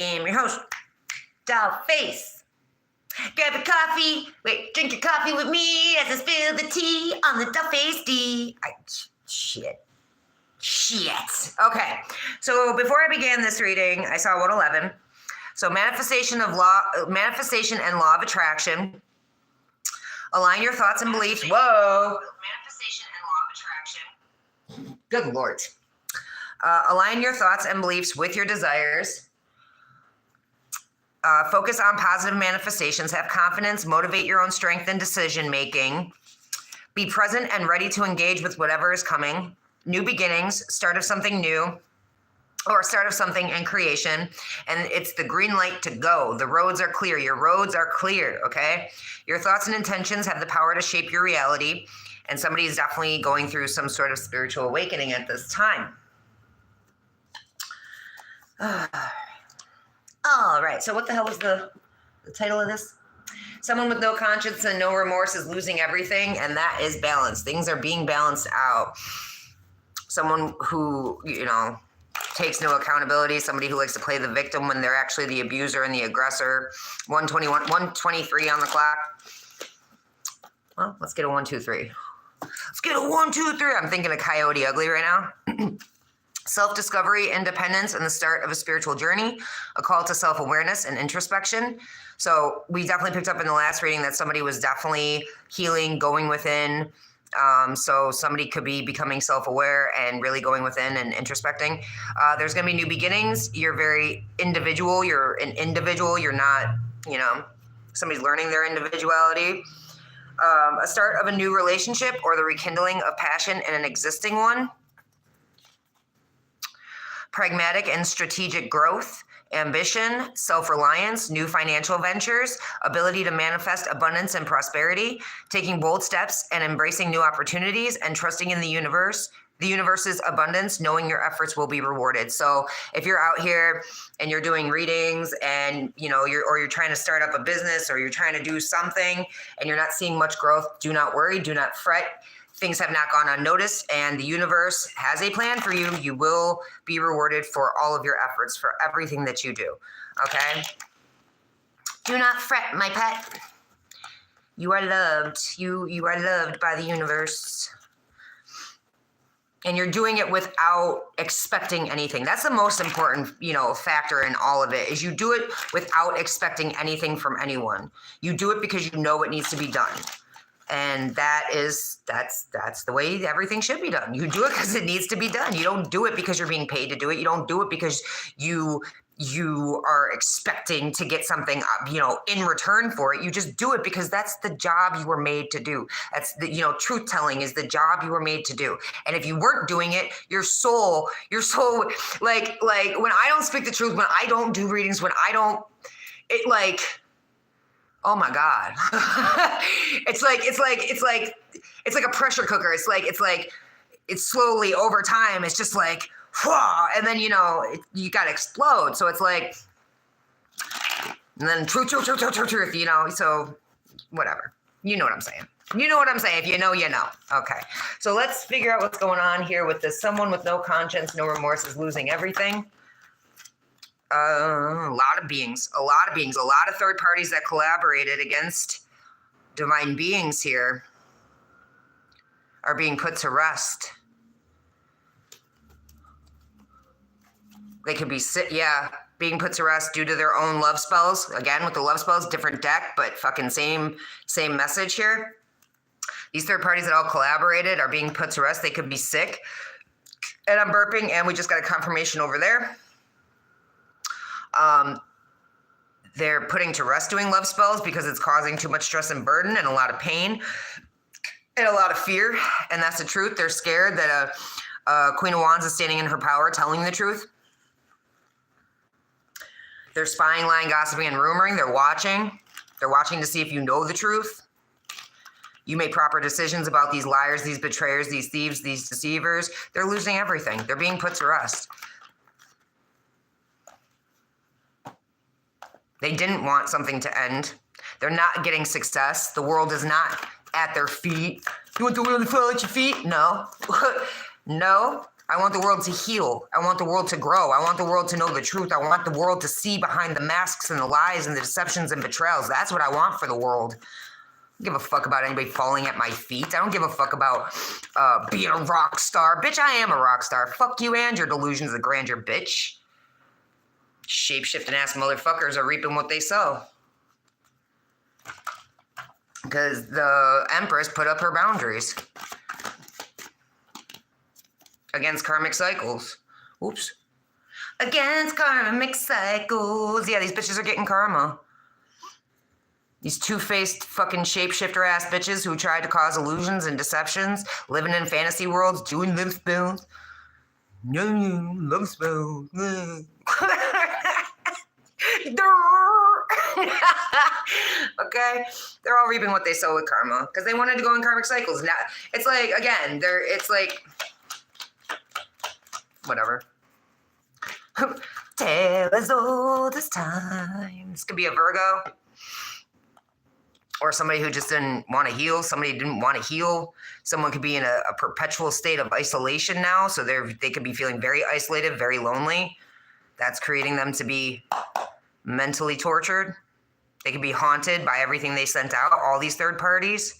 am your host, Dollface. Grab a coffee. Wait, drink your coffee with me as I spill the tea on the Dollface D. Shit. Okay, so before I began this reading, I saw 111. So manifestation and law of attraction. Align your thoughts and beliefs. Whoa. Manifestation and law of attraction. Good Lord. Align your thoughts and beliefs with your desires. Focus on positive manifestations. Have confidence. Motivate your own strength and decision making. Be present and ready to engage with whatever is coming. New beginnings. Start of something new. Or start of something in creation. And it's the green light to go. The roads are clear. Your roads are clear, okay? Your thoughts and intentions have the power to shape your reality. And somebody is definitely going through some sort of spiritual awakening at this time. All right, so what the hell was the title of this? Someone with no conscience and no remorse is losing everything, and that is balance. Things are being balanced out. Someone who, takes no accountability, somebody who likes to play the victim when they're actually the abuser and the aggressor. 123 on the clock. Well, let's get a 1, 2, 3. Let's get a 1, 2, 3. I'm thinking of Coyote Ugly right now. Self-discovery, independence, and the start of a spiritual journey, a call to self-awareness and introspection. So we definitely picked up in the last reading that somebody was definitely healing, going within. So somebody could be becoming self-aware and really going within and introspecting. There's going to be new beginnings. You're very individual. You're an individual. You're not, somebody's learning their individuality. A start of a new relationship or the rekindling of passion in an existing one. Pragmatic and strategic growth, ambition, self-reliance, new financial ventures, ability to manifest abundance and prosperity, taking bold steps and embracing new opportunities and trusting in the universe's abundance, knowing your efforts will be rewarded. So if you're out here and you're doing readings and you're trying to start up a business or you're trying to do something and you're not seeing much growth, do not worry, do not fret. Things have not gone unnoticed, and the universe has a plan for you. You will be rewarded for all of your efforts, for everything that you do, okay? Do not fret, my pet. You are loved. You are loved by the universe. And you're doing it without expecting anything. That's the most important, factor in all of it, is you do it without expecting anything from anyone. You do it because you know it needs to be done. And that's the way everything should be done. You do it because it needs to be done. You don't do it because you're being paid to do it. You don't do it because you are expecting to get something, in return for it. You just do it because that's the job you were made to do. That's the, truth telling is the job you were made to do. And if you weren't doing it, your soul, like when I don't speak the truth, when I don't do readings, when I don't, oh my God. It's like a pressure cooker. It's slowly over time. It's just like, whoa. And then, you got to explode. So it's like, and then truth, so whatever. You know what I'm saying. If you know, you know. Okay. So let's figure out what's going on here with this. Someone with no conscience, no remorse is losing everything. A lot of beings, a lot of third parties that collaborated against divine beings here are being put to rest. They could be, being put to rest due to their own love spells. Again, with the love spells, different deck, but fucking same message here. These third parties that all collaborated are being put to rest. They could be sick. And I'm burping, and we just got a confirmation over there. They're putting to rest doing love spells because it's causing too much stress and burden and a lot of pain and a lot of fear. And that's the truth. They're scared that Queen of Wands is standing in her power, telling the truth. They're spying, lying, gossiping, and rumoring. They're watching. They're watching to see if you know the truth. You make proper decisions about these liars, these betrayers, these thieves, these deceivers. They're losing everything. They're being put to rest. They didn't want something to end. They're not getting success. The world is not at their feet. You want the world to fall at your feet? No. No. I want the world to heal. I want the world to grow. I want the world to know the truth. I want the world to see behind the masks and the lies and the deceptions and betrayals. That's what I want for the world. I don't give a fuck about anybody falling at my feet. I don't give a fuck about being a rock star. Bitch, I am a rock star. Fuck you and your delusions of grandeur, bitch. Shape-shifting ass motherfuckers are reaping what they sow. Because the Empress put up her boundaries against karmic cycles. Oops. Against karmic cycles. Yeah, these bitches are getting karma. These two-faced fucking shapeshifter ass bitches who tried to cause illusions and deceptions, living in fantasy worlds, doing love spells. No, love spells. Okay, they're all reaping what they sow with karma because they wanted to go in karmic cycles. Now it's like, again, it's like whatever. Tale as old as time. This could be a Virgo. Or somebody who just didn't want to heal. Somebody didn't want to heal. Someone could be in a perpetual state of isolation now. So they could be feeling very isolated, very lonely. That's creating them to be mentally tortured. They could be haunted by everything they sent out. All these third parties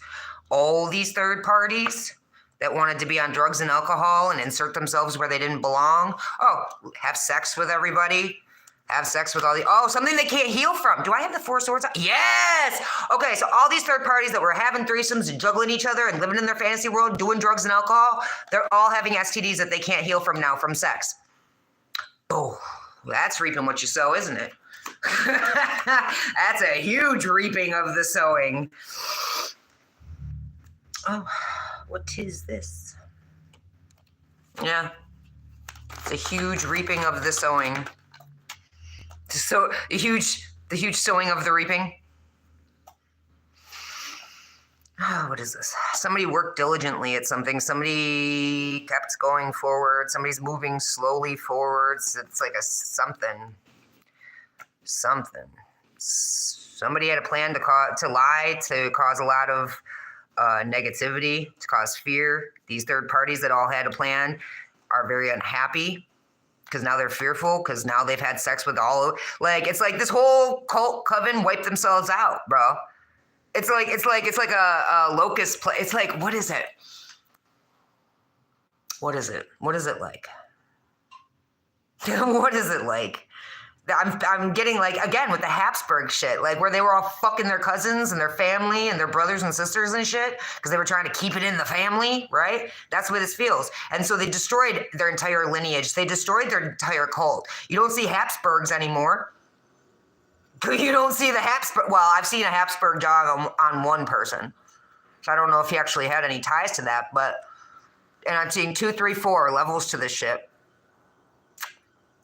that wanted to be on drugs and alcohol and insert themselves where they didn't belong. Oh, have sex with everybody. Have sex with all the, something they can't heal from. Do I have the Four Swords? Yes! Okay, so all these third parties that were having threesomes and juggling each other and living in their fantasy world, doing drugs and alcohol, they're all having STDs that they can't heal from now from sex. Oh, that's reaping what you sow, isn't it? That's a huge reaping of the sowing. Oh, what is this? Yeah, it's a huge reaping of the sowing. So the huge sowing of the reaping. Oh, what is this? Somebody worked diligently at something. Somebody kept going forward. Somebody's moving slowly forwards. It's like a something. Somebody had a plan to lie, to cause a lot of negativity, to cause fear. These third parties that all had a plan are very unhappy. Because now they're fearful, because now they've had sex with it's like this whole cult coven wiped themselves out, bro. It's like a locust It's like, what is it? What is it? What is it like? What is it like? I'm getting again with the Habsburg shit, where they were all fucking their cousins and their family and their brothers and sisters and shit because they were trying to keep it in the family, right? That's what this feels. And so they destroyed their entire lineage. They destroyed their entire cult. You don't see Habsburgs anymore. You don't see the Habsburg. Well, I've seen a Habsburg dog on one person. So I don't know if he actually had any ties to that, and I'm seeing 2, 3, 4 levels to this shit.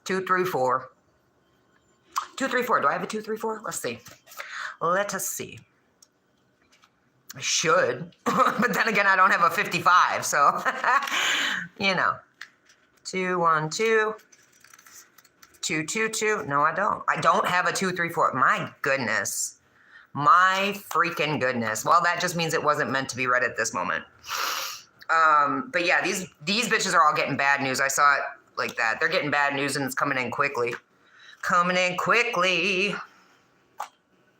2, 3, 4. 2, 3, 4. Do I have a 2, 3, 4? Let's see. Let us see. I should. But then again, I don't have a 55. So, 2, 1, 2. 2, 2, 2. No, I don't. I don't have a 2, 3, 4. My goodness. My freaking goodness. Well, that just means it wasn't meant to be read at this moment. But yeah, these bitches are all getting bad news. I saw it like that. They're getting bad news and it's coming in quickly.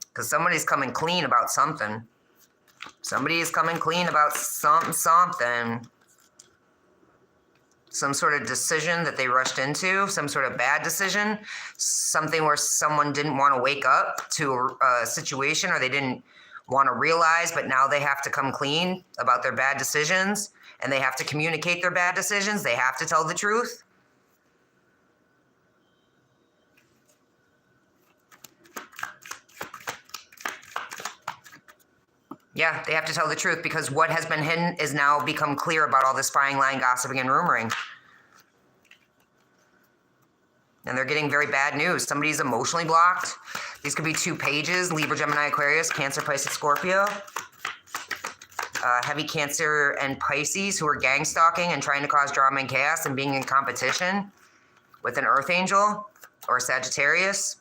Because somebody's coming clean about something. Somebody is coming clean about something. Some sort of decision that they rushed into, some sort of bad decision, something where someone didn't want to wake up to a situation or they didn't want to realize, but now they have to come clean about their bad decisions and they have to communicate their bad decisions. They have to tell the truth. Yeah, they have to tell the truth because what has been hidden is now become clear about all this spying, lying, gossiping, and rumoring. And they're getting very bad news. Somebody's emotionally blocked. These could be 2 pages, Libra, Gemini, Aquarius, Cancer, Pisces, Scorpio. Heavy Cancer and Pisces who are gang stalking and trying to cause drama and chaos and being in competition with an Earth Angel or Sagittarius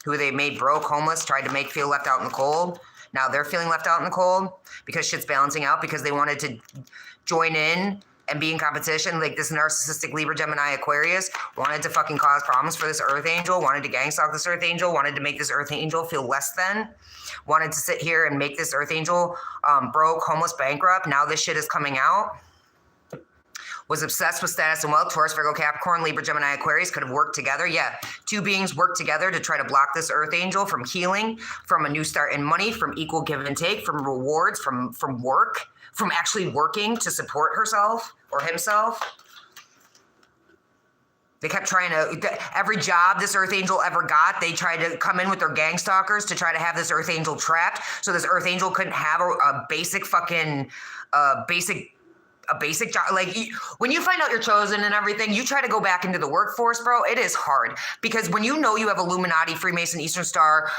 who they made broke, homeless, tried to make feel left out in the cold. Now they're feeling left out in the cold because shit's balancing out because they wanted to join in and be in competition. Like this narcissistic Libra, Gemini, Aquarius wanted to fucking cause problems for this Earth Angel, wanted to gang stalk this Earth Angel, wanted to make this Earth Angel feel less than, wanted to sit here and make this Earth Angel broke, homeless, bankrupt. Now this shit is coming out. Was obsessed with status and wealth. Taurus, Virgo, Capricorn, Libra, Gemini, Aquarius could have worked together. Yeah, two beings worked together to try to block this Earth Angel from healing, from a new start in money, from equal give and take, from rewards, from work, from actually working to support herself or himself. They kept trying to, every job this Earth Angel ever got, they tried to come in with their gang stalkers to try to have this Earth Angel trapped so this Earth Angel couldn't have a basic fucking, a basic job. Like when you find out you're chosen and everything, you try to go back into the workforce, bro. It is hard because when you know you have Illuminati, Freemason, Eastern Star,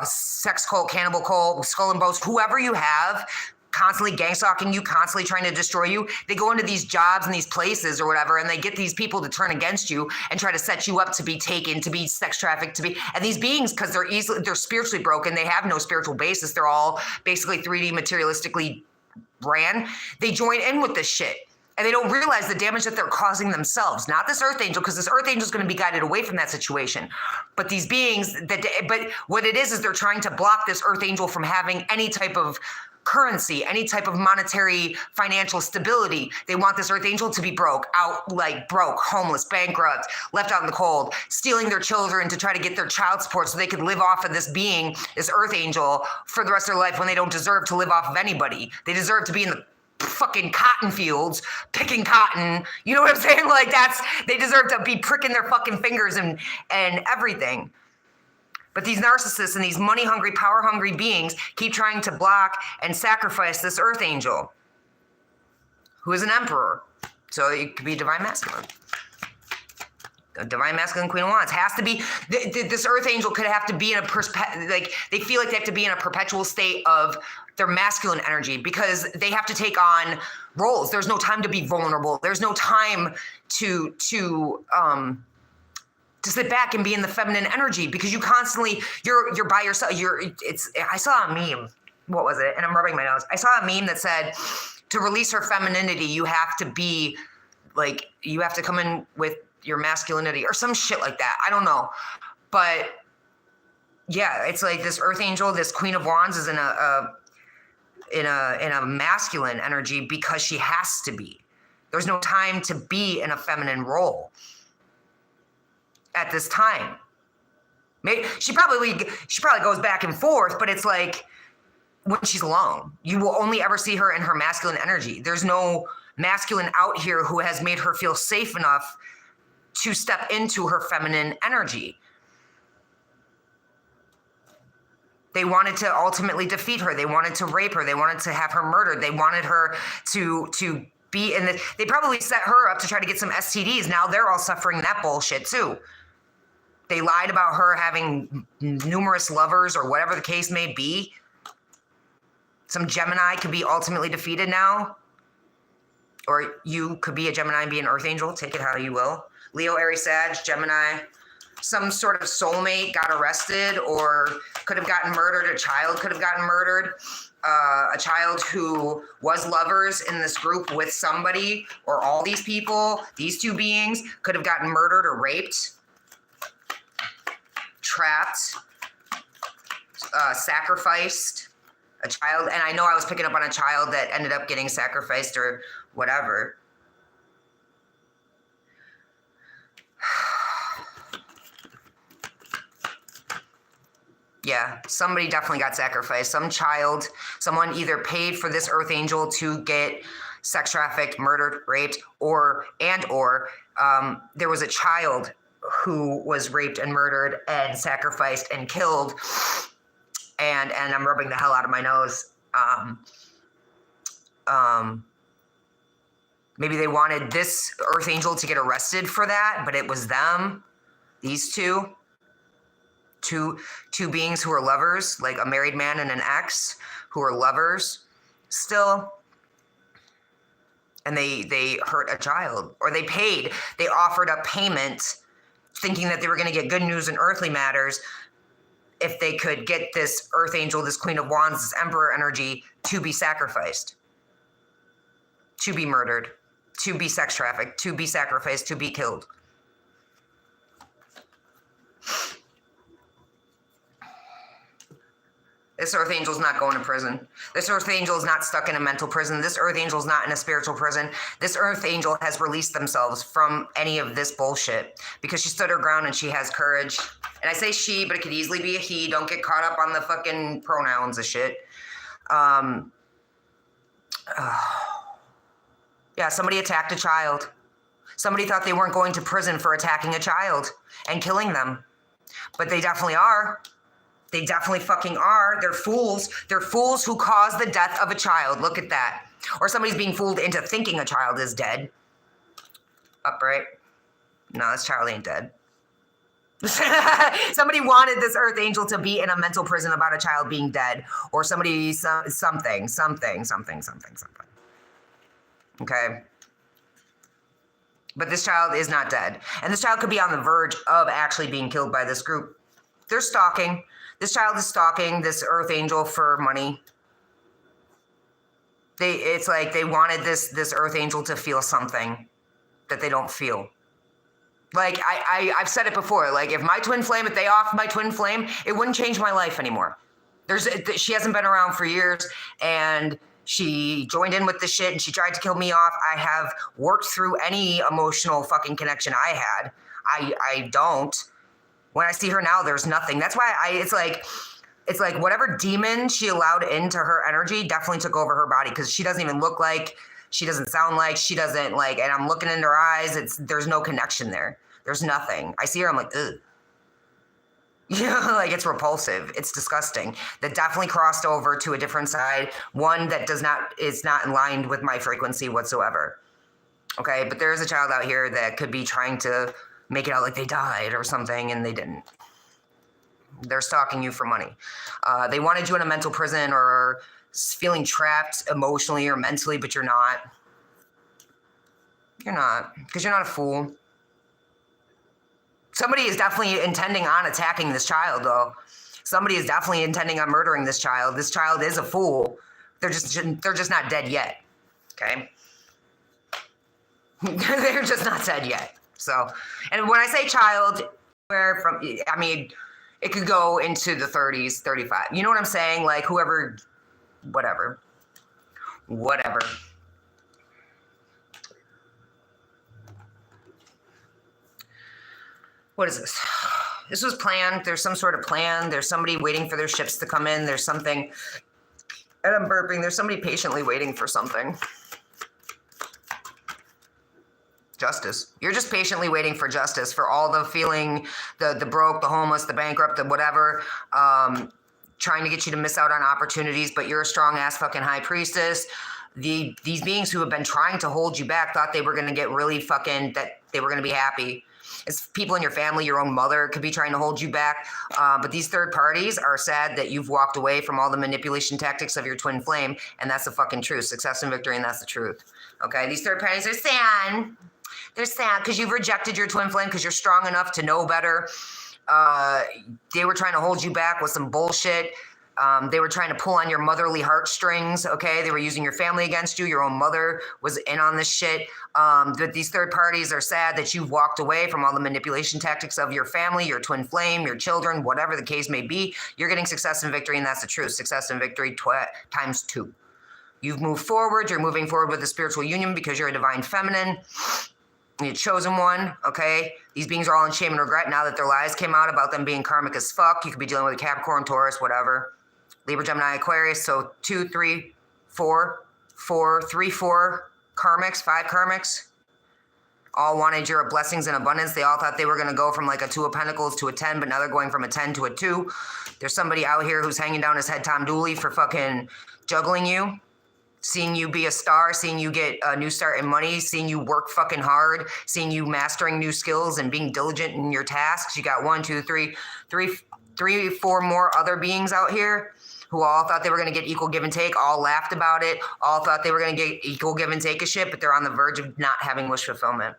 sex cult, cannibal cult, skull and bones, whoever you have constantly gang stalking you, constantly trying to destroy you, they go into these jobs and these places or whatever, and they get these people to turn against you and try to set you up to be taken, to be sex trafficked, to be, and these beings, because they're spiritually broken, they have no spiritual basis, they're all basically 3D materialistically ran, they join in with this shit. And they don't realize the damage that they're causing themselves, not this Earth Angel, because this Earth Angel is going to be guided away from that situation. But these beings, but what it is they're trying to block this Earth Angel from having any type of currency, any type of monetary financial stability. They want this Earth Angel to be broke, homeless, bankrupt, left out in the cold, stealing their children to try to get their child support so they could live off of this being, this Earth Angel, for the rest of their life when they don't deserve to live off of anybody. They deserve to be in the fucking cotton fields picking cotton. You know what I'm saying? Like they deserve to be pricking their fucking fingers and everything. But these narcissists and these money-hungry, power-hungry beings keep trying to block and sacrifice this Earth Angel, who is an emperor. So it could be divine masculine. A divine masculine Queen of Wands has to be, this Earth Angel could have to be in a, like, they feel like they have to be in a perpetual state of their masculine energy because they have to take on roles. There's no time to be vulnerable. There's no time to sit back and be in the feminine energy because you constantly, you're by yourself. I saw a meme. What was it? And I'm rubbing my nose. I saw a meme that said, to release her femininity, you have to be like, you have to come in with your masculinity or some shit like that. I don't know. But yeah, it's like this Earth Angel, this Queen of Wands is in a masculine energy because she has to be. There's no time to be in a feminine role at this time. Maybe she probably goes back and forth, but it's like when she's alone, you will only ever see her in her masculine energy. There's no masculine out here who has made her feel safe enough to step into her feminine energy. They wanted to ultimately defeat her. They wanted to rape her. They wanted to have her murdered. They wanted her to be in the, they probably set her up to try to get some STDs. Now they're all suffering that bullshit too. They lied about her having numerous lovers or whatever the case may be. Some Gemini could be ultimately defeated now. Or you could be a Gemini and be an Earth Angel. Take it how you will. Leo, Aries, Sag, Gemini. Some sort of soulmate got arrested or could have gotten murdered. A child could have gotten murdered. A child who was lovers in this group with somebody or all these people, these two beings, could have gotten murdered or raped, trapped, sacrificed. A child, and I know I was picking up on a child that ended up getting sacrificed or whatever. Yeah, somebody definitely got sacrificed. Some child, someone either paid for this Earth Angel to get sex trafficked, murdered, raped, or there was a child who was raped and murdered and sacrificed and killed. And I'm rubbing the hell out of my nose. Maybe they wanted this Earth Angel to get arrested for that, but it was them, these two beings who are lovers, like a married man and an ex who are lovers still. And they hurt a child, or they offered up payment thinking that they were going to get good news in earthly matters if they could get this Earth Angel, this Queen of Wands, this Emperor energy to be sacrificed, to be murdered, to be sex trafficked, to be sacrificed, to be killed. This earth angel's not going to prison. This earth angel is not stuck in a mental prison. This earth angel is not in a spiritual prison. This earth angel has released themselves from any of this bullshit because she stood her ground and she has courage. And I say she, but it could easily be a he. Don't get caught up on the fucking pronouns of shit. Yeah, somebody attacked a child. Somebody thought they weren't going to prison for attacking a child and killing them. But they definitely are. They definitely fucking are. They're fools. They're fools who cause the death of a child. Look at that. Or somebody's being fooled into thinking a child is dead. Upright. No, this child ain't dead. Somebody wanted this earth angel to be in a mental prison about a child being dead. Or somebody, something. Okay? But this child is not dead. And this child could be on the verge of actually being killed by this group. They're stalking. This child is stalking this earth angel for money. It's like they wanted this earth angel to feel something that they don't feel. Like I've said it before, like if my twin flame, if they off my twin flame, it wouldn't change my life anymore. She hasn't been around for years and she joined in with this shit and she tried to kill me off. I have worked through any emotional fucking connection I had. I don't. When I see her now, there's nothing. That's why it's like whatever demon she allowed into her energy definitely took over her body because she doesn't even look like, she doesn't sound like, she doesn't like, and I'm looking into her eyes. There's no connection there. There's nothing. I see her, I'm like, ugh. Yeah, like it's repulsive. It's disgusting. That definitely crossed over to a different side. One that is not in line with my frequency whatsoever. Okay, but there is a child out here that could be trying to make it out like they died or something, and they didn't. They're stalking you for money. They wanted you in a mental prison or feeling trapped emotionally or mentally, but you're not. You're not, because you're not a fool. Somebody is definitely intending on attacking this child, though. Somebody is definitely intending on murdering this child. This child is a fool. They're just not dead yet. Okay? They're just not dead yet. So, and when I say child, it could go into the 30s, 35. You know what I'm saying? Like whoever, whatever. What is this? This was planned. There's some sort of plan. There's somebody waiting for their ships to come in. There's something, and I'm burping. There's somebody patiently waiting for something. Justice. You're just patiently waiting for justice for all the feeling, the broke, the homeless, the bankrupt, the whatever, trying to get you to miss out on opportunities, but you're a strong ass fucking high priestess. These beings who have been trying to hold you back thought they were going to get really fucking, that they were going to be happy. It's people in your family, your own mother could be trying to hold you back. But these third parties are sad that you've walked away from all the manipulation tactics of your twin flame. And that's the fucking truth. Success and victory. And that's the truth. Okay. These third parties are sad. They're sad because you've rejected your twin flame because you're strong enough to know better. They were trying to hold you back with some bullshit. They were trying to pull on your motherly heartstrings, okay? They were using your family against you. Your own mother was in on this shit. But these third parties are sad that you've walked away from all the manipulation tactics of your family, your twin flame, your children, whatever the case may be. You're getting success and victory, and that's the truth. Success and victory times 2. You've moved forward. You're moving forward with a spiritual union because you're a divine feminine. You're chosen one, okay? These beings are all in shame and regret now that their lies came out about them being karmic as fuck. You could be dealing with a Capricorn, Taurus, whatever. Libra, Gemini, Aquarius. So 2, 3, 4 karmics, 5 karmics. All wanted your blessings and abundance. They all thought they were going to go from like a 2 of Pentacles to a 10, but now they're going from a 10 to a 2. There's somebody out here who's hanging down his head Tom Dooley for fucking juggling you. Seeing you be a star, seeing you get a new start in money, seeing you work fucking hard, seeing you mastering new skills and being diligent in your tasks. You got 1, 2, 3, 4 more other beings out here who all thought they were going to get equal give and take, all laughed about it, all thought they were going to get equal give and take of shit, but they're on the verge of not having wish fulfillment.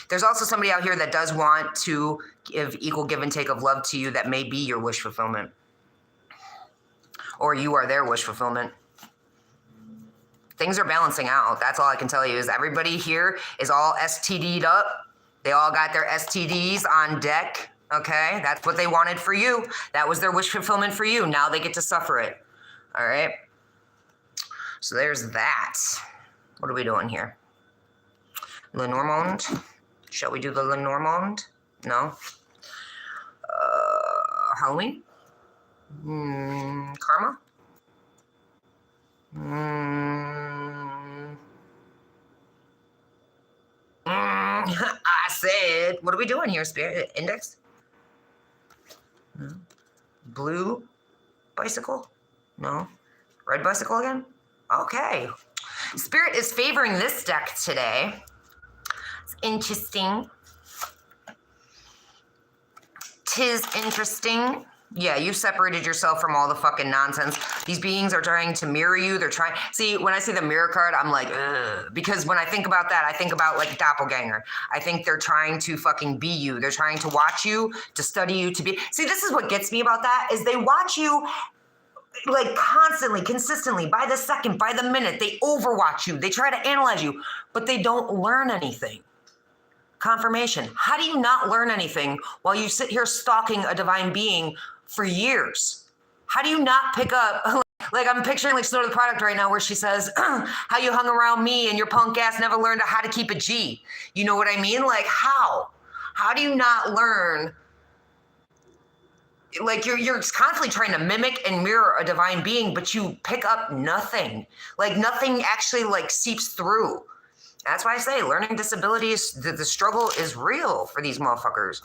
There's also somebody out here that does want to give equal give and take of love to you that may be your wish fulfillment. Or you are their wish fulfillment. Things are balancing out. That's all I can tell you is everybody here is all STD'd up. They all got their STDs on deck. Okay, that's what they wanted for you. That was their wish fulfillment for you. Now they get to suffer it. All right. So there's that. What are we doing here? Lenormand. Shall we do the Lenormand? No. Halloween? Karma? I said, what are we doing here, Spirit? Index? No. Blue bicycle? No. Red bicycle again? Okay. Spirit is favoring this deck today. It's interesting. Tis interesting. Yeah, you separated yourself from all the fucking nonsense. These beings are trying to mirror you. They're trying. See, when I see the mirror card, I'm like, ugh. Because when I think about that, I think about like doppelganger. I think they're trying to fucking be you. They're trying to watch you, to study you, to be. See, this is what gets me about that is they watch you like constantly, consistently, by the second, by the minute. They overwatch you. They try to analyze you, but they don't learn anything. Confirmation. How do you not learn anything while you sit here stalking a divine being for years? How do you not pick up, like I'm picturing like Snow to the Product right now where she says, how you hung around me and your punk ass never learned how to keep a G. You know what I mean? Like how? How do you not learn? Like you're constantly trying to mimic and mirror a divine being, but you pick up nothing. Like nothing actually like seeps through. That's why I say learning disabilities, the struggle is real for these motherfuckers.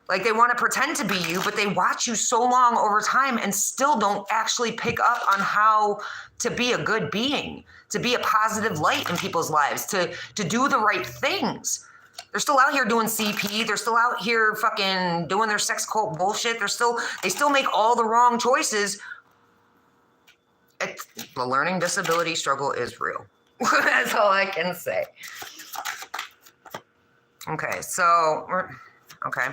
Like they want to pretend to be you, but they watch you so long over time and still don't actually pick up on how to be a good being, to be a positive light in people's lives, to do the right things. They're still out here doing CP. They're still out here fucking doing their sex cult bullshit. They still make all the wrong choices. The learning disability struggle is real. That's all I can say. Okay, so okay.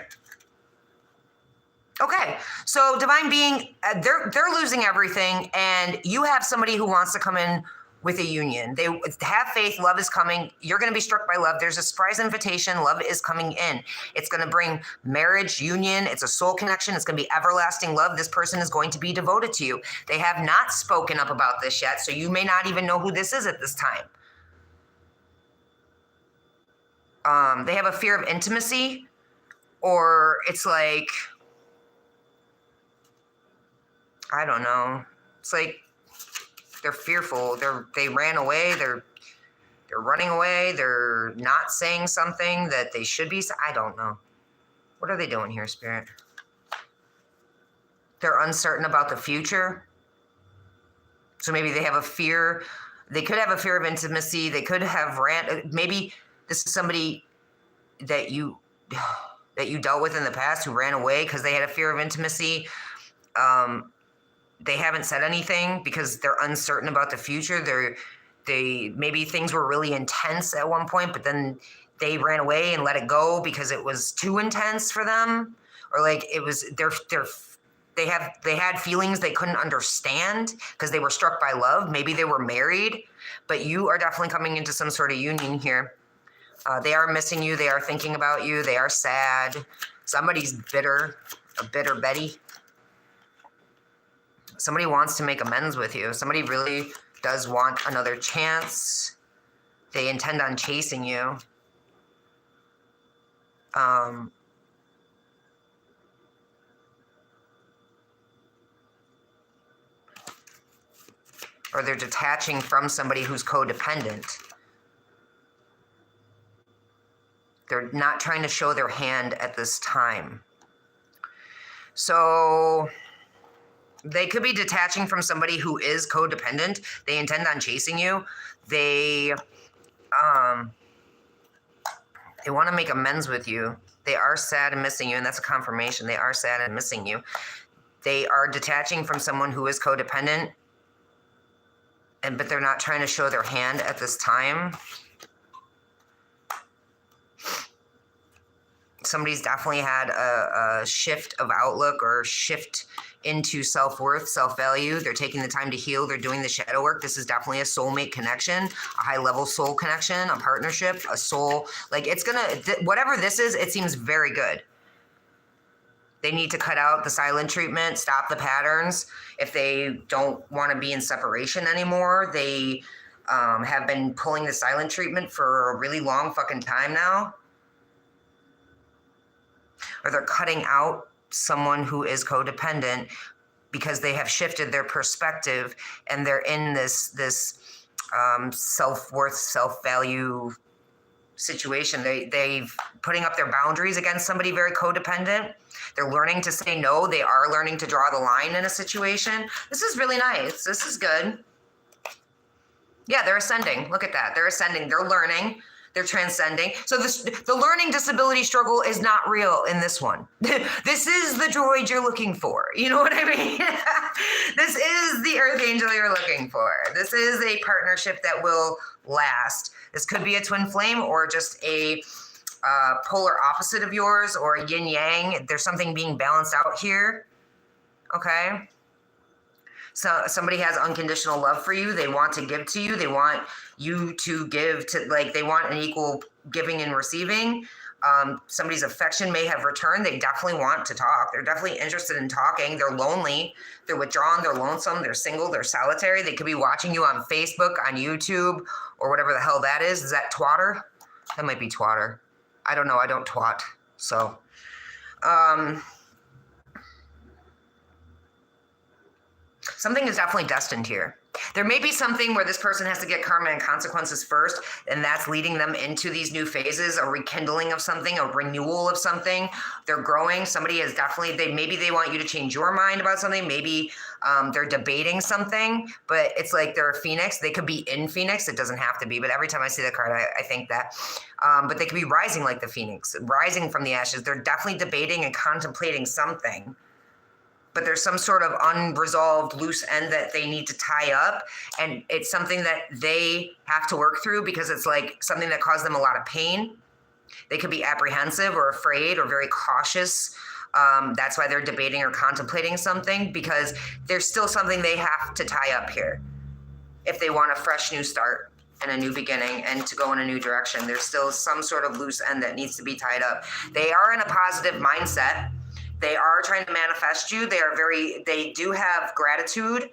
Okay, so divine being, they're losing everything, and you have somebody who wants to come in with a union. They have faith, love is coming. You're going to be struck by love. There's a surprise invitation. Love is coming in. It's going to bring marriage, union. It's a soul connection. It's going to be everlasting love. This person is going to be devoted to you. They have not spoken up about this yet, so you may not even know who this is at this time. They have a fear of intimacy, or it's like, I don't know. It's like they're fearful. They ran away. They're running away. They're not saying something that they should be. I don't know. What are they doing here, Spirit? They're uncertain about the future. So maybe they have a fear. They could have a fear of intimacy. They could have maybe this is somebody that you dealt with in the past who ran away because they had a fear of intimacy. They haven't said anything because they're uncertain about the future. They maybe things were really intense at one point, but then they ran away and let it go because it was too intense for them, or like it was they had feelings they couldn't understand because they were struck by love. Maybe they were married, but you are definitely coming into some sort of union here. They are missing you. They are thinking about you. They are sad. Somebody's bitter, a bitter Betty. Somebody wants to make amends with you. Somebody really does want another chance. They intend on chasing you. Or they're detaching from somebody who's codependent. They're not trying to show their hand at this time. So they could be detaching from somebody who is codependent. They intend on chasing you. They want to make amends with you. They are sad and missing you, and that's a confirmation. They are sad and missing you. They are detaching from someone who is codependent, but they're not trying to show their hand at this time. Somebody's definitely had a shift of outlook or shift into self-worth, self-value. They're taking the time to heal. They're doing the shadow work. This is definitely a soulmate connection, a high-level soul connection, a partnership, a soul. Like it's whatever this is, it seems very good. They need to cut out the silent treatment, stop the patterns. If they don't want to be in separation anymore, they have been pulling the silent treatment for a really long fucking time now. Or they're cutting out someone who is codependent because they have shifted their perspective and they're in this self-worth, self-value situation. They've putting up their boundaries against somebody very codependent. They're learning to say no. They are learning to draw the line in a situation. This is really nice. This is good. Yeah, they're ascending. Look at that. They're ascending. They're learning. They're transcending. So the learning disability struggle is not real in this one. This is the droid you're looking for. You know what I mean? This is the Earth Angel you're looking for. This is a partnership that will last. This could be a twin flame or just a polar opposite of yours or a yin yang. There's something being balanced out here. Okay? So somebody has unconditional love for you. They want to give to you. They want you to give to, like, they want an equal giving and receiving. Somebody's affection may have returned. They definitely want to talk. They're definitely interested in talking. They're lonely. They're withdrawn. They're lonesome. They're single. They're solitary. They could be watching you on Facebook, on YouTube, or whatever the hell that is. Is that twatter? That might be twatter. I don't know. I don't twat. So, something is definitely destined here. There may be something where this person has to get karma and consequences first, and that's leading them into these new phases, a rekindling of something, a renewal of something. They're growing. Somebody is definitely, maybe they want you to change your mind about something. Maybe they're debating something, but it's like they're a phoenix. They could be in Phoenix. It doesn't have to be, but every time I see the card, I think that. But they could be rising like the phoenix, rising from the ashes. They're definitely debating and contemplating something. But there's some sort of unresolved loose end that they need to tie up. And it's something that they have to work through because it's like something that caused them a lot of pain. They could be apprehensive or afraid or very cautious. That's why they're debating or contemplating something, because there's still something they have to tie up here. If they want a fresh new start and a new beginning and to go in a new direction, there's still some sort of loose end that needs to be tied up. They are in a positive mindset. They are trying to manifest you. They do have gratitude.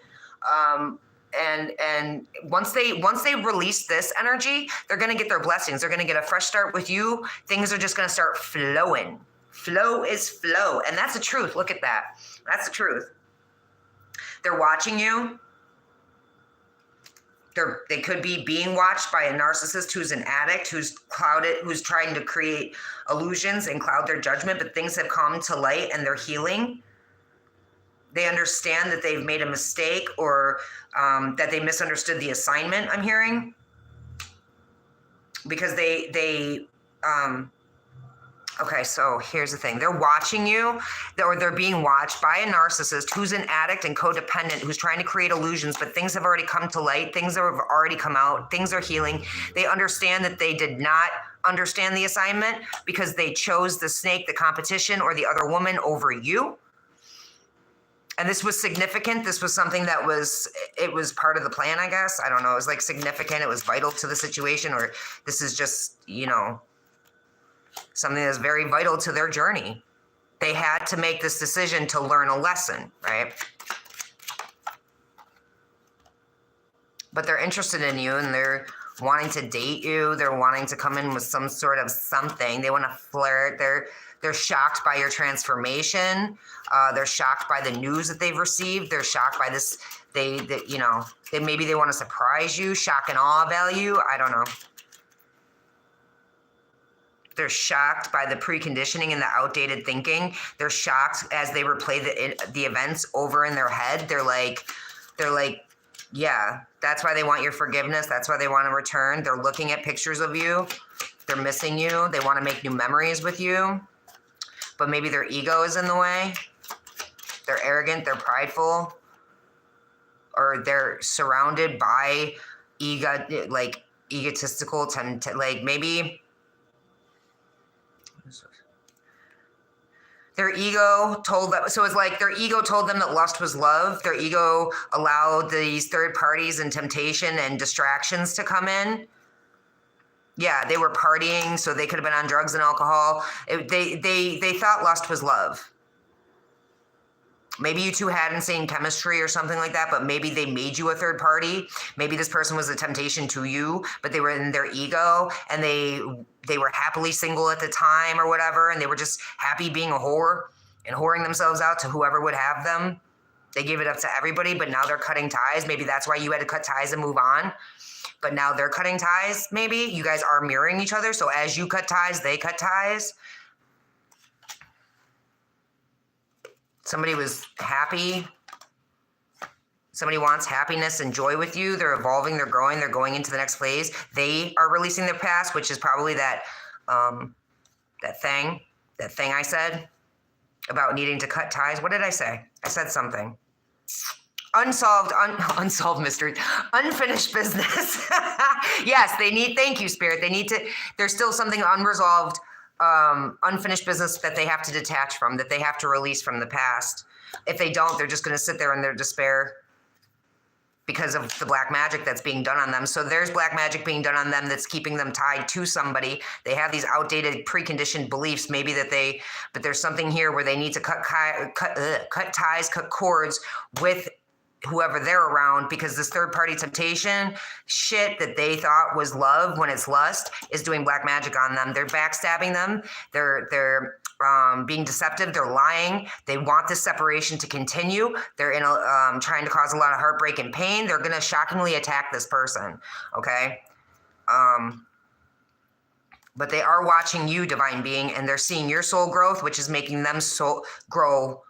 And once they release this energy, they're going to get their blessings. They're going to get a fresh start with you. Things are just going to start flowing. Flow is flow. And that's the truth. Look at that. That's the truth. They're watching you. They could be being watched by a narcissist who's an addict, who's clouded, who's trying to create illusions and cloud their judgment, but things have come to light and they're healing. They understand that they've made a mistake or that they misunderstood the assignment, I'm hearing. Because okay, so here's the thing. They're watching you, or they're being watched by a narcissist who's an addict and codependent, who's trying to create illusions, but things have already come to light. Things have already come out. Things are healing. They understand that they did not understand the assignment because they chose the snake, the competition, or the other woman over you. And this was significant. This was something that was part of the plan, I guess. I don't know. It was like significant. It was vital to the situation, or this is just, something that's very vital to their journey. They had to make this decision to learn a lesson, right? But they're interested in you and they're wanting to date you. They're wanting to come in with some sort of something. They want to flirt. They're shocked by your transformation. They're shocked by the news that they've received. They're shocked by this. Maybe they want to surprise you. Shock and awe value. I don't know. They're shocked by the preconditioning and the outdated thinking. They're shocked as they replay the events over in their head. They're like, yeah, that's why they want your forgiveness. That's why they want to return. They're looking at pictures of you. They're missing you. They want to make new memories with you. But maybe their ego is in the way. They're arrogant. They're prideful. Or they're surrounded by egotistical, maybe. Their ego told them, so it's like their ego told them that lust was love. Their ego allowed these third parties and temptation and distractions to come in. Yeah, they were partying, so they could have been on drugs and alcohol. They thought lust was love. Maybe you two had insane chemistry or something like that, but maybe they made you a third party. Maybe this person was a temptation to you, but they were in their ego and they were happily single at the time or whatever, and they were just happy being a whore and whoring themselves out to whoever would have them. They gave it up to everybody, but now they're cutting ties. Maybe that's why you had to cut ties and move on. But now they're cutting ties, maybe. You guys are mirroring each other, so as you cut ties, they cut ties. Somebody was happy. Somebody wants happiness and joy with you. They're evolving, they're growing, they're going into the next phase. They are releasing their past, which is probably that thing I said about needing to cut ties. What did I say? I said something. Unsolved mystery, unfinished business. Yes, thank you, Spirit. There's still something unresolved, unfinished business that they have to detach from, that they have to release from the past. If they don't, they're just going to sit there in their despair because of the black magic that's being done on them. So there's black magic being done on them that's keeping them tied to somebody. They have these outdated, preconditioned beliefs, maybe but there's something here where they need to cut ties, cut cords with whoever they're around, because this third party temptation shit that they thought was love when it's lust is doing black magic on them. They're backstabbing them. They're being deceptive. They're lying. They want this separation to continue. They're trying to cause a lot of heartbreak and pain. They're going to shockingly attack this person. Okay. But they are watching you, divine being, and they're seeing your soul growth, which is making them grow.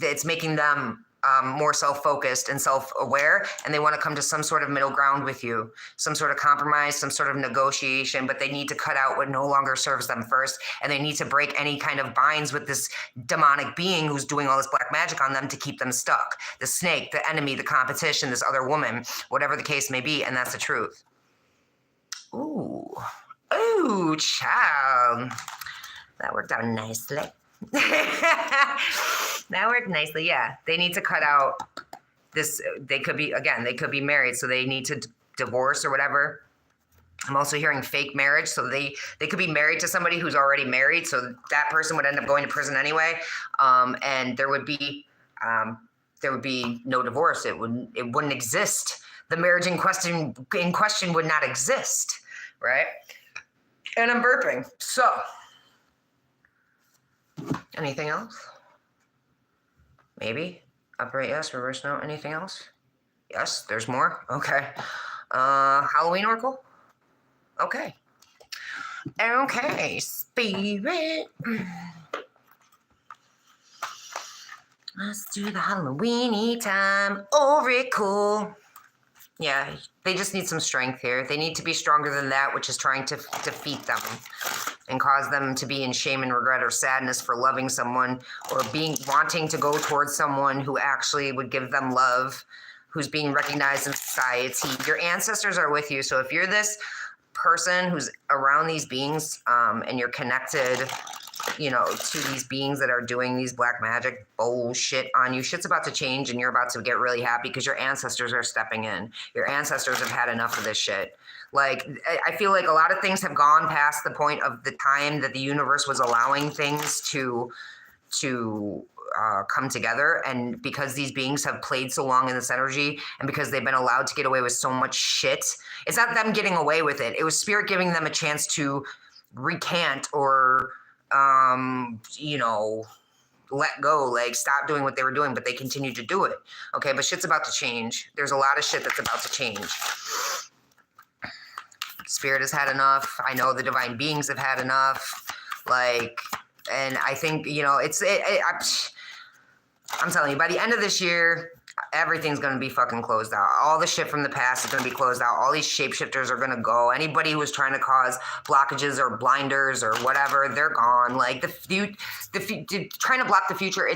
It's making them more self-focused and self-aware, and they want to come to some sort of middle ground with you, some sort of compromise, some sort of negotiation, but they need to cut out what no longer serves them first, and they need to break any kind of binds with this demonic being who's doing all this black magic on them to keep them stuck. The snake, the enemy, the competition, this other woman, whatever the case may be, and that's the truth. Ooh, child. That worked out nicely. That worked nicely. Yeah, they need to cut out this. They could be married, so they need to divorce or whatever. I'm also hearing fake marriage, so they could be married to somebody who's already married, so that person would end up going to prison anyway, and there would be no divorce. It wouldn't exist. The marriage in question would not exist, right? And I'm burping. So, anything else? Maybe. Upright, yes. Reverse, no. Anything else? Yes, there's more. Okay. Halloween oracle? Okay. Okay, Spirit. Let's do the Halloweeny time oracle. Yeah, they just need some strength here. They need to be stronger than that, which is trying to defeat them and cause them to be in shame and regret or sadness for loving someone or wanting to go towards someone who actually would give them love, who's being recognized in society. Your ancestors are with you. So if you're this person who's around these beings and you're connected, to these beings that are doing these black magic bullshit on you, shit's about to change and you're about to get really happy because your ancestors are stepping in. Your ancestors have had enough of this shit. Like, I feel like a lot of things have gone past the point of the time that the universe was allowing things to come together. And because these beings have played so long in this energy and because they've been allowed to get away with so much shit, it's not them getting away with it. It was spirit giving them a chance to recant or let go, like stop doing what they were doing, but they continue to do it. Okay, but shit's about to change. There's a lot of shit that's about to change. Spirit has had enough. I know the divine beings have had enough. And I think, I'm telling you, by the end of this year, everything's going to be fucking closed out. All the shit from the past is going to be closed out. All these shapeshifters are going to go. Anybody who was trying to cause blockages or blinders or whatever, they're gone. Like trying to block the future.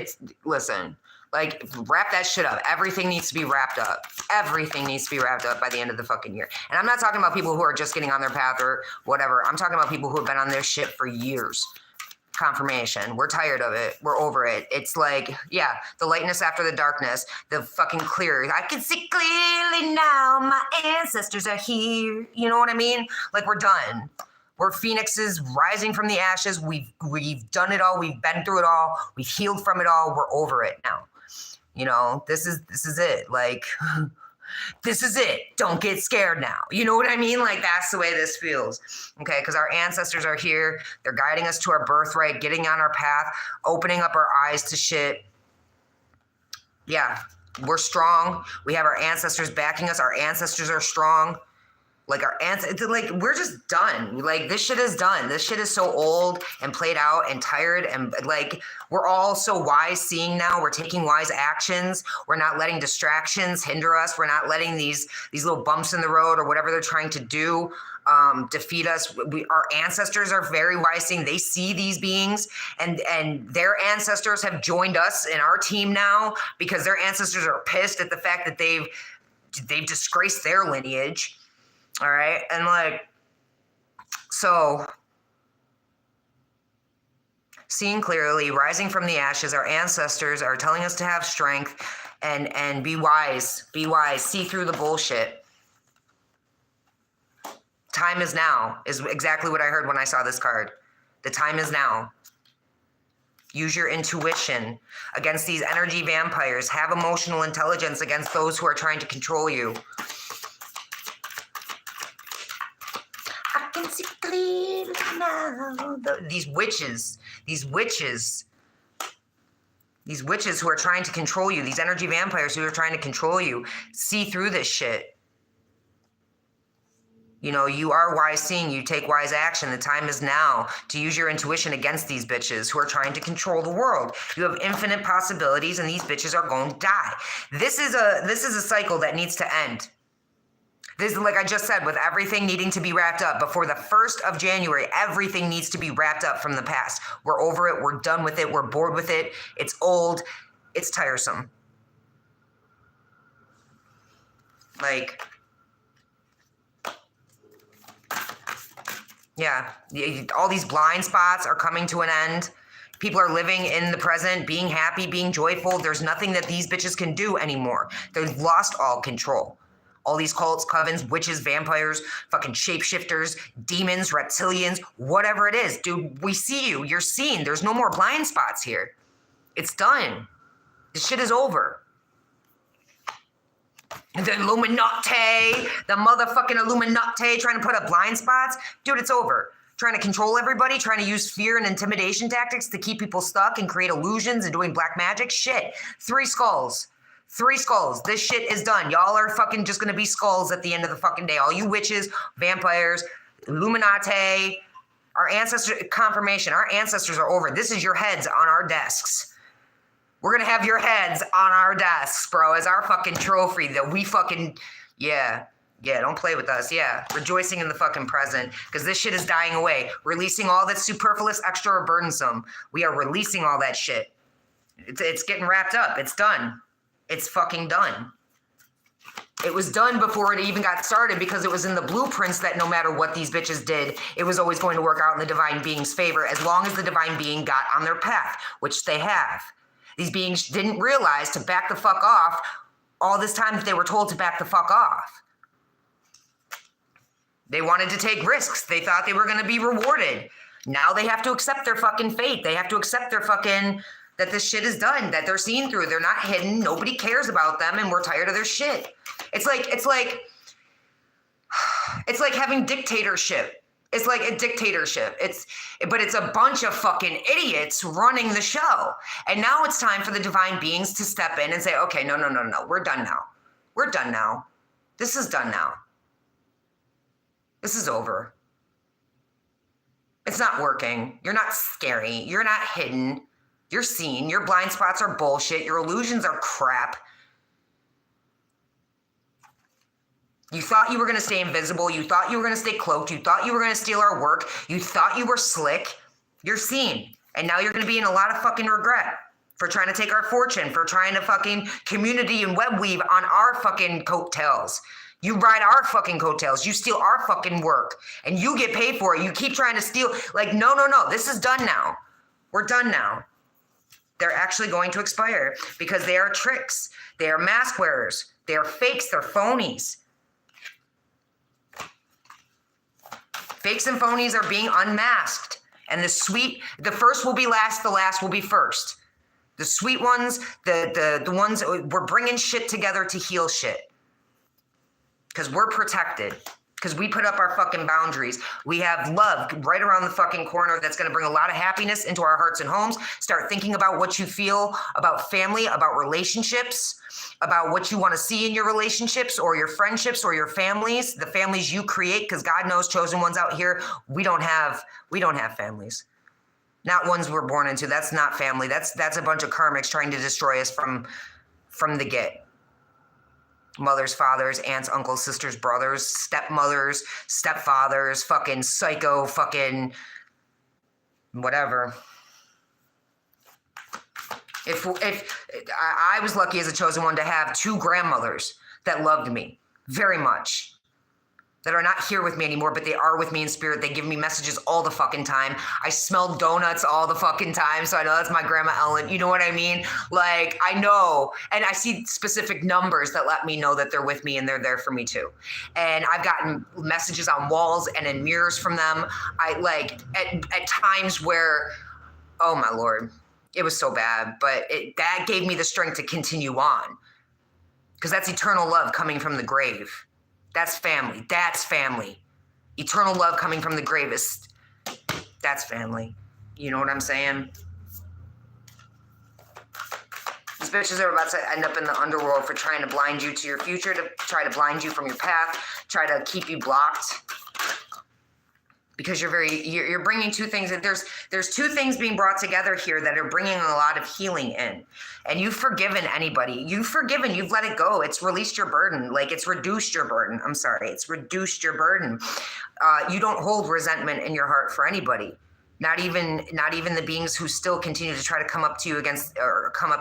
Listen, wrap that shit up. Everything needs to be wrapped up. Everything needs to be wrapped up by the end of the fucking year. And I'm not talking about people who are just getting on their path or whatever. I'm talking about people who have been on their shit for years. Confirmation. We're tired of it. We're over it. It's like, yeah, the lightness after the darkness, the fucking clear. I can see clearly now. My ancestors are here. You know what I mean? Like, we're done. We're phoenixes rising from the ashes. We've done it all. We've been through it all. We've healed from it all. We're over it now. You know, this is it. Like, this is it. Don't get scared now. You know what I mean? Like, that's the way this feels. Okay, because our ancestors are here. They're guiding us to our birthright, getting on our path, opening up our eyes to shit. Yeah, we're strong. We have our ancestors backing us. Our ancestors are strong. Like, our ancestors, like, we're just done. Like, this shit is done. This shit is so old and played out and tired. And, like, we're all so wise seeing now. We're taking wise actions. We're not letting distractions hinder us. We're not letting these little bumps in the road or whatever they're trying to do defeat us. Our ancestors are very wise seeing. They see these beings, and their ancestors have joined us in our team now because their ancestors are pissed at the fact that they've disgraced their lineage. All right. And like, so seeing clearly, rising from the ashes, our ancestors are telling us to have strength and be wise, see through the bullshit. Time is now is exactly what I heard when I saw this card. The time is now. Use your intuition against these energy vampires. Have emotional intelligence against those who are trying to control you. These witches who are trying to control you, these energy vampires who are trying to control you, see through this shit. You know, you are wise seeing, you take wise action. The time is now to use your intuition against these bitches who are trying to control the world. You have infinite possibilities and these bitches are going to die. This is a cycle that needs to end. This is, like I just said, with everything needing to be wrapped up before the 1st of January, everything needs to be wrapped up from the past. We're over it. We're done with it. We're bored with it. It's old. It's tiresome. Like, yeah, all these blind spots are coming to an end. People are living in the present, being happy, being joyful. There's nothing that these bitches can do anymore. They've lost all control. All these cults, covens, witches, vampires, fucking shapeshifters, demons, reptilians, whatever it is. Dude, we see you. You're seen. There's no more blind spots here. It's done. This shit is over. The Illuminati, the motherfucking Illuminati trying to put up blind spots. Dude, it's over. Trying to control everybody, trying to use fear and intimidation tactics to keep people stuck and create illusions and doing black magic. Shit. 3 skulls. 3 skulls. This shit is done. Y'all are fucking just gonna be skulls at the end of the fucking day. All you witches, vampires, Illuminati, our ancestors, confirmation. Our ancestors are over. This is your heads on our desks. We're gonna have your heads on our desks, bro, as our fucking trophy that we fucking, yeah, don't play with us. Yeah, rejoicing in the fucking present because this shit is dying away. Releasing all that's superfluous, extra, or burdensome. We are releasing all that shit. It's getting wrapped up. It's done. It's fucking done. It was done before it even got started because it was in the blueprints that no matter what these bitches did, it was always going to work out in the divine being's favor as long as the divine being got on their path, which they have. These beings didn't realize to back the fuck off all this time that they were told to back the fuck off. They wanted to take risks. They thought they were going to be rewarded. Now they have to accept their fucking fate. They have to accept their fucking... that this shit is done, that they're seen through, they're not hidden, nobody cares about them, and we're tired of their shit. It's like having dictatorship. It's like a dictatorship. But it's a bunch of fucking idiots running the show. And now it's time for the divine beings to step in and say, okay, no, we're done now. We're done now. This is done now. This is over. It's not working. You're not scary. You're not hidden. You're seen. Your blind spots are bullshit. Your illusions are crap. You thought you were going to stay invisible. You thought you were going to stay cloaked. You thought you were going to steal our work. You thought you were slick. You're seen. And now you're going to be in a lot of fucking regret for trying to take our fortune, for trying to fucking community and web weave on our fucking coattails. You ride our fucking coattails. You steal our fucking work. And you get paid for it. You keep trying to steal. Like, no. This is done now. We're done now. They're actually going to expire because they are tricks. They are mask wearers. They are fakes. They're phonies. Fakes and phonies are being unmasked. And the first will be last, the last will be first. The sweet ones, the ones, we're bringing shit together to heal shit. Because we're protected. Because we put up our fucking boundaries. We have love right around the fucking corner that's going to bring a lot of happiness into our hearts and homes. Start thinking about what you feel about family, about relationships, about what you want to see in your relationships or your friendships or your families, the families you create, because God knows, chosen ones out here, we don't have families. Not ones we're born into. That's not family. That's a bunch of karmics trying to destroy us from the get. Mothers, fathers, aunts, uncles, sisters, brothers, stepmothers, stepfathers, fucking psycho, fucking whatever. If I was lucky as a chosen one to have 2 grandmothers that loved me very much, that are not here with me anymore, but they are with me in spirit. They give me messages all the fucking time. I smell donuts all the fucking time, so I know that's my grandma Ellen. You know what I mean? Like, I know, and I see specific numbers that let me know that they're with me and they're there for me too. And I've gotten messages on walls and in mirrors from them. I like at times where, oh my Lord, it was so bad, but that gave me the strength to continue on, because that's eternal love coming from the grave. That's family. That's family. Eternal love coming from the grave that's family. You know what I'm saying? These bitches are about to end up in the underworld for trying to blind you to your future, to try to blind you from your path, try to keep you blocked. Because you're bringing 2 things. There's 2 things being brought together here that are bringing a lot of healing in. And you've forgiven anybody. You've let it go. It's released your burden. Like, it's reduced your burden. I'm sorry. It's reduced your burden. You don't hold resentment in your heart for anybody. Not even the beings who still continue to try to come up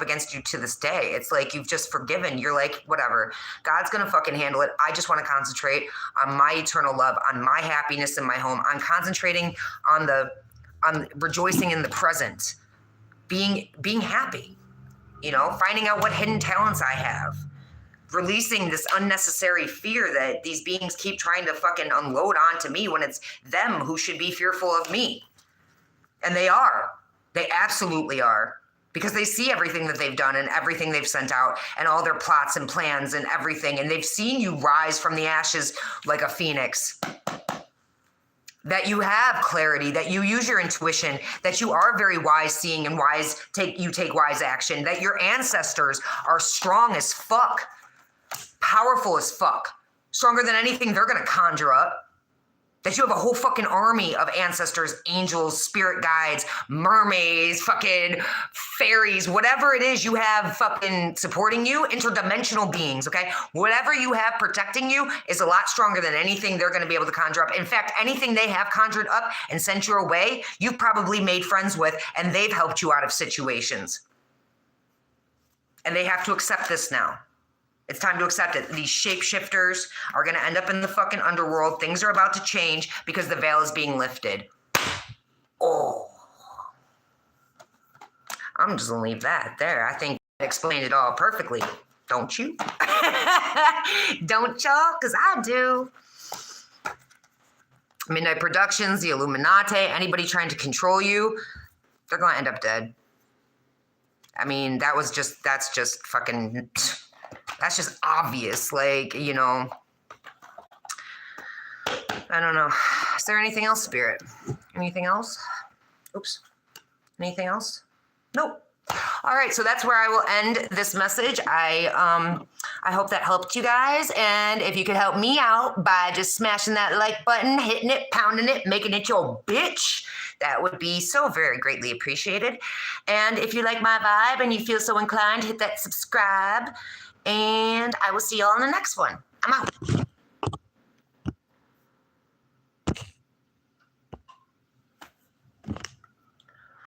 against you to this day. It's like you've just forgiven. You're like, whatever. God's going to fucking handle it. I just want to concentrate on my eternal love, on my happiness in my home. I'm concentrating on rejoicing in the present, being happy, finding out what hidden talents I have, releasing this unnecessary fear that these beings keep trying to fucking unload onto me when it's them who should be fearful of me. And they are. They absolutely are. Because they see everything that they've done and everything they've sent out and all their plots and plans and everything. And they've seen you rise from the ashes like a phoenix. That you have clarity, that you use your intuition, that you are very wise seeing and take wise action, that your ancestors are strong as fuck, powerful as fuck, stronger than anything they're going to conjure up. That you have a whole fucking army of ancestors, angels, spirit guides, mermaids, fucking fairies, whatever it is you have fucking supporting you, interdimensional beings, okay? Whatever you have protecting you is a lot stronger than anything they're going to be able to conjure up. In fact, anything they have conjured up and sent your way, you've probably made friends with, and they've helped you out of situations. And they have to accept this now. It's time to accept it. These shapeshifters are going to end up in the fucking underworld. Things are about to change because the veil is being lifted. Oh. I'm just going to leave that there. I think I explained it all perfectly. Don't you? Don't y'all? Because I do. Midnight Productions, the Illuminati, anybody trying to control you, they're going to end up dead. I mean, that's just obvious. Like, I don't know. Is there anything else, Spirit? Anything else? Oops. Anything else? Nope. All right, so that's where I will end this message. I hope that helped you guys. And if you could help me out by just smashing that like button, hitting it, pounding it, making it your bitch, that would be so very greatly appreciated. And if you like my vibe and you feel so inclined, hit that subscribe. And I will see you all in the next one. I'm out.